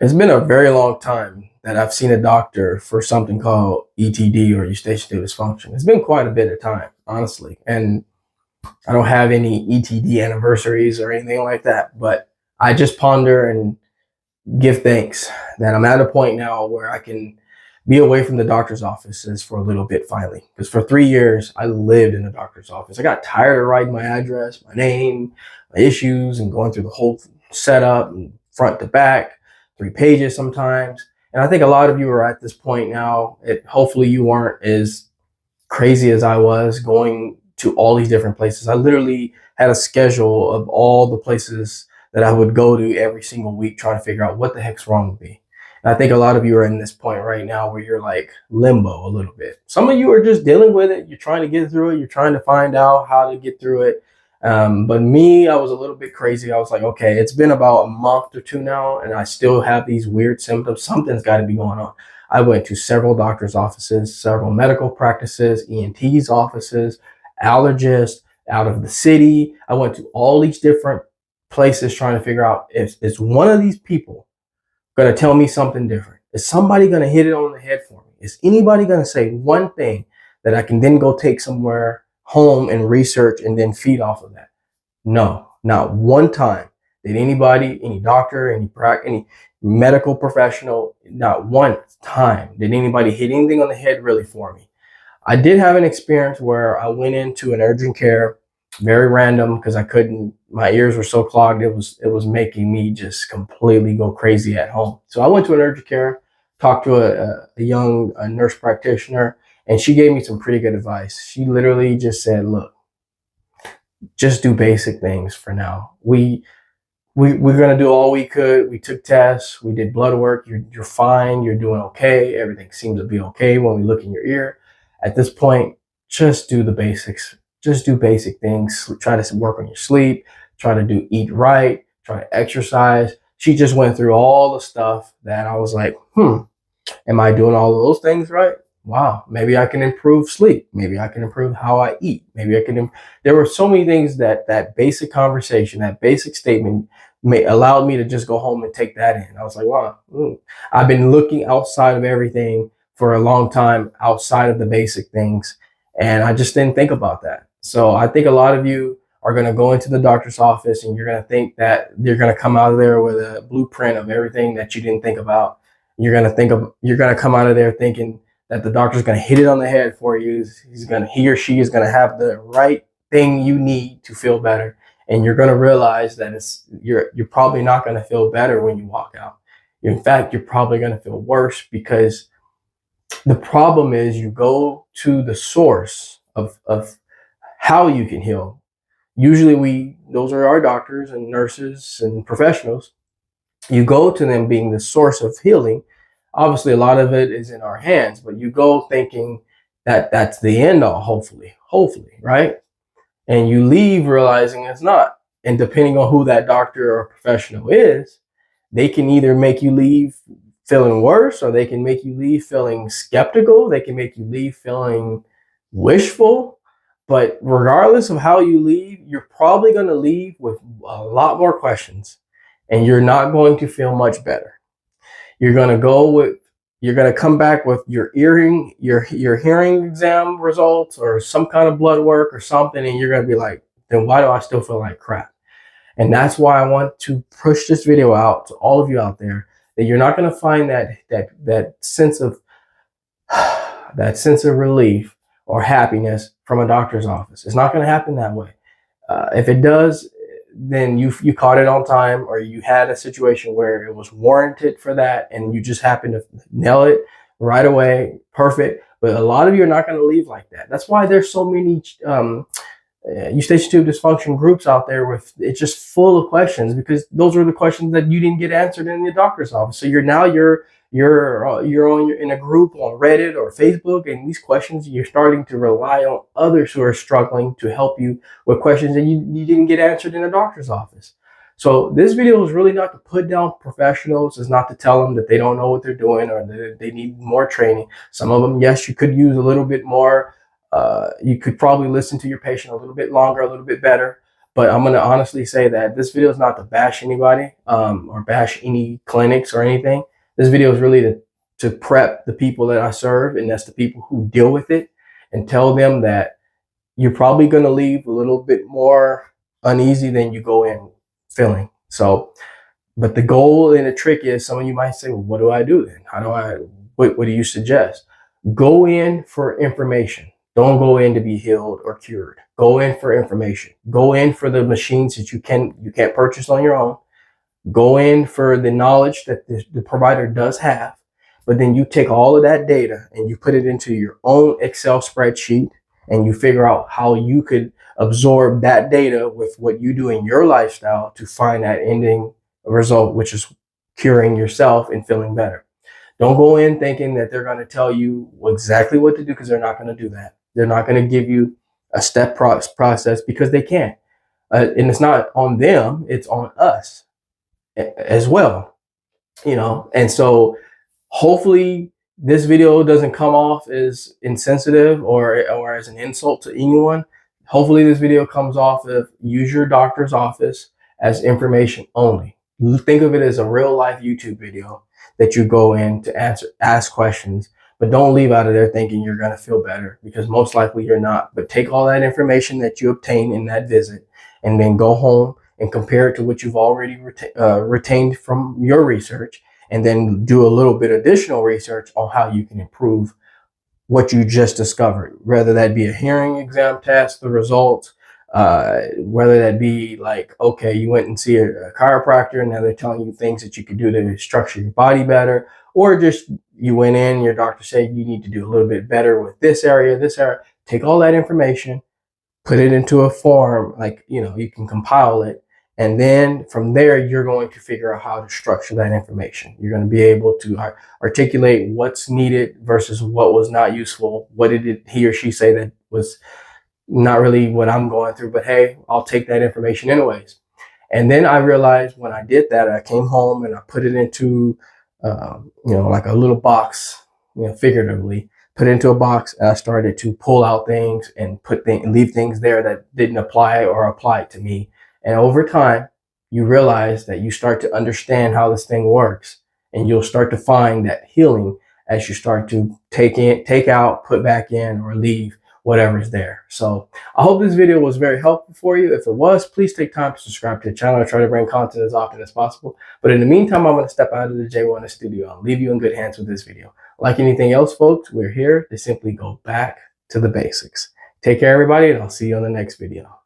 It's been a very long time that I've seen a doctor for something called ETD or eustachian dysfunction. It's been quite a bit of time, honestly. And I don't have any ETD anniversaries or anything like that, but I just ponder and give thanks that I'm at a point now where I can be away from the doctor's offices for a little bit finally. Because for 3 years, I lived in the doctor's office. I got tired of writing my address, my name, my issues, and going through the whole setup and front to back, 3 pages sometimes. And I think a lot of you are at this point now. Hopefully, you weren't as crazy as I was going to all these different places. I literally had a schedule of all the places that I would go to every single week trying to figure out what the heck's wrong with me. And I think a lot of you are in this point right now where you're like limbo a little bit. Some of you are just dealing with it. You're trying to get through it. You're trying to find out how to get through it. But me, I was a little bit crazy. I was like, okay, it's been about a month or two now, and I still have these weird symptoms. Something's got to be going on. I went to several doctor's offices, several medical practices, ENT's offices, allergists out of the city. I went to all these different places trying to figure out if is one of these people going to tell me something different? Is somebody going to hit it on the head for me? Is anybody going to say one thing that I can then go take somewhere home and research and then feed off of that? No, not one time did anybody, any doctor, any medical professional, not one time did anybody hit anything on the head really for me. I did have an experience where I went into an urgent care, very random, because I couldn't. My ears were so clogged. It was making me just completely go crazy at home. So I went to an urgent care, talked to a young nurse practitioner, and she gave me some pretty good advice. She literally just said, "Look, just do basic things for now. We're gonna do all we could. We took tests, we did blood work. You're fine. You're doing okay. Everything seems to be okay when we look in your ear. At this point, just do the basics. Just do basic things. Try to work on your sleep. Try to eat right. Try to exercise." She just went through all the stuff that I was like, am I doing all of those things right? Wow, maybe I can improve sleep. Maybe I can improve how I eat. Maybe I can. There were so many things that basic conversation, that basic statement, allowed me to just go home and take that in. I was like, wow, I've been looking outside of everything for a long time, outside of the basic things, and I just didn't think about that. So I think a lot of you are going to go into the doctor's office and you're going to think that you're going to come out of there with a blueprint of everything that you didn't think about. You're going to come out of there thinking that the doctor's going to hit it on the head for you. He or she is going to have the right thing you need to feel better. And you're going to realize that you're probably not going to feel better when you walk out. In fact, you're probably going to feel worse, because the problem is you go to the source of how you can heal. Usually those are our doctors and nurses and professionals. You go to them being the source of healing. Obviously, a lot of it is in our hands, but you go thinking that that's the end all, hopefully, right? And you leave realizing it's not. And depending on who that doctor or professional is, they can either make you leave feeling worse, or they can make you leave feeling skeptical. They can make you leave feeling wishful. But regardless of how you leave, you're probably going to leave with a lot more questions, and you're not going to feel much better. You're going to come back with your hearing exam results or some kind of blood work or something, and you're going to be like, then why do I still feel like crap? And that's why I want to push this video out to all of you out there, that you're not going to find that sense of relief or happiness from a doctor's office. It's not going to happen that way. If it does, then you caught it on time, or you had a situation where it was warranted for that, and you just happened to nail it right away. Perfect. But a lot of you are not going to leave like that. That's why there's so many eustachian tube dysfunction groups out there with it's just full of questions, because those are the questions that you didn't get answered in the doctor's office. So you're in a group on Reddit or Facebook, and these questions, you're starting to rely on others who are struggling to help you with questions that you didn't get answered in a doctor's office. So this video is really not to put down professionals. It's not to tell them that they don't know what they're doing or that they need more training. Some of them, yes, you could use a little bit more. You could probably listen to your patient a little bit longer, a little bit better. But I'm going to honestly say that this video is not to bash anybody or bash any clinics or anything. This video is really to prep the people that I serve, and that's the people who deal with it, and tell them that you're probably going to leave a little bit more uneasy than you go in feeling. So, but the goal and the trick is, some of you might say, well, what do I do then? What do you suggest? Go in for information. Don't go in to be healed or cured. Go in for information. Go in for the machines that you can't purchase on your own. Go in for the knowledge that the provider does have, but then you take all of that data and you put it into your own Excel spreadsheet, and you figure out how you could absorb that data with what you do in your lifestyle to find that ending result, which is curing yourself and feeling better. Don't go in thinking that they're going to tell you exactly what to do, because they're not going to do that. They're not going to give you a step process, because they can't. And it's not on them, it's on us as well, And so hopefully this video doesn't come off as insensitive or as an insult to anyone. Hopefully this video comes off of use your doctor's office as information only. Think of it as a real life YouTube video that you go in to ask questions, but don't leave out of there thinking you're going to feel better, because most likely you're not. But take all that information that you obtain in that visit and then go home and compare it to what you've already retained from your research, and then do a little bit additional research on how you can improve what you just discovered, whether that be a hearing exam test, the results, whether that be like, okay, you went and see a chiropractor and now they're telling you things that you could do to structure your body better, or just you went in, your doctor said you need to do a little bit better with this area. Take all that information, put it into a form, like, you can compile it. And then from there, you're going to figure out how to structure that information. You're going to be able to articulate what's needed versus what was not useful. What did he or she say that was not really what I'm going through, but hey, I'll take that information anyways. And then I realized when I did that, I came home and I put it into, like a little box, figuratively, put it into a box, and I started to pull out things and leave things there that didn't apply or apply to me. And over time, you realize that you start to understand how this thing works, and you'll start to find that healing as you start to take out, put back in, or leave whatever's there. So I hope this video was very helpful for you. If it was, please take time to subscribe to the channel. I try to bring content as often as possible. But in the meantime, I'm going to step out of the Jaye Wellness Studio. I'll leave you in good hands with this video. Like anything else, folks, we're here to simply go back to the basics. Take care, everybody, and I'll see you on the next video.